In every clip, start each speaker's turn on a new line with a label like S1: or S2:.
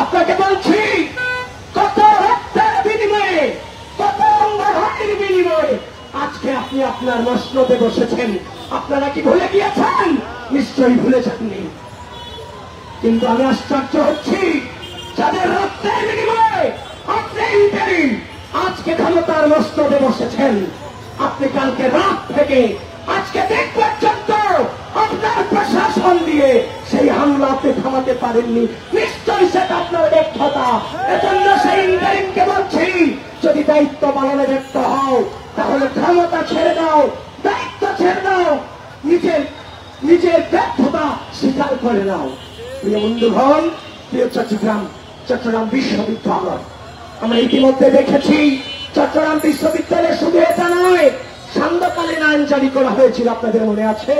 S1: আপনাকে বলছি, কত রক্তের বিনিময়ে, কত অঙ্গহানির বিনিময়ে আজকে আপনি আপনার মসনদে বসেছেন। আপনারা কি ভুলে গিয়েছেন? নিশ্চয়ই ভুলে যাননি। কিন্তু আমি আশ্চর্য হচ্ছি, যাদের রক্তের বিনিময়ে আপনি ইন্টারিম আজকে ক্ষমতার মসনদে বসেছেন, আপনি কালকে রাত থেকে আজকে দিন পর্যন্ত আপনার প্রশাসন দিয়ে সেই হামলা আপনি থামাতে পারেননি। নিশ্চয়ই সেটা আপনার ব্যর্থতা। এজন্য সেই ইন্টারিমকে বলছি, যদি দায়িত্ব পালনে ব্যর্থ হও তাহলে ক্ষমতা ছেড়ে দাও, দায়িত্ব ছেড়ে দাও, নিজের ব্যর্থতা স্বীকার করে নাও। প্রিয় বন্ধুগণ, প্রিয় চট্টগ্রাম বিশ্ববিদ্যালয়, আমরা ইতিমধ্যে দেখেছি চট্টগ্রাম বিশ্ববিদ্যালয়ে শুধু এটা নয়, সান্ধ্যকালীন আইন জারি করা হয়েছিল। আপনাদের মনে আছে?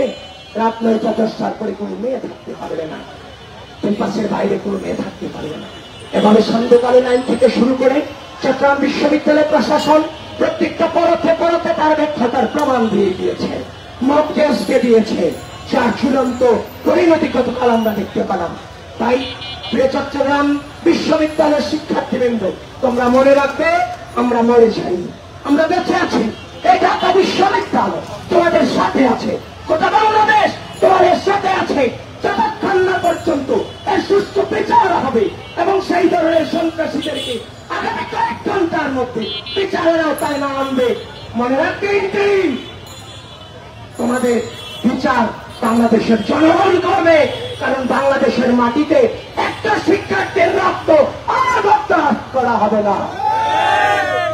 S1: রাত 9টা 10টার পরে কোনো মেয়ে থাকতে পারবে না, ক্যাম্পাসের বাইরে কোনো মেয়ে থাকতে পারবে না। এভাবে সান্ধ্যকালীন আইন থেকে শুরু করে চট্টগ্রাম বিশ্ববিদ্যালয় প্রশাসন প্রত্যেকটা পরতে পরতে তার ব্যর্থতার প্রমাণ দিয়ে দিয়েছে, মক টেস্টকে দিয়েছে, যার চূড়ান্ত পরিণতি গতকাল আমরা দেখতে পেলাম। তাই প্রিয় চট্টগ্রাম বিশ্ববিদ্যালয়ের শিক্ষার্থীবৃন্দ, তোমরা মনে রাখবে, আমরা মরে যাই, আমরা বেঁচে আছি। এই ঢাকা বিশ্ববিদ্যালয় তোমাদের সাথে আছে, গোটা বাংলাদেশ তোমাদের সাথে আছে, যতক্ষণ না পর্যন্ত এর সুস্থ বিচার হবে এবং সেই ধরনের সন্ত্রাসীদেরকে আগামী কয়েক ঘন্টার মধ্যে বিচারের আওতায় না আনবে। মনে রাখবে, তোমাদের বিচার বাংলাদেশের জনগণ করবে, কারণ বাংলাদেশের মাটিতে একটা শিক্ষার্থীর রক্ত আর বরদাস্ত করা হবে না।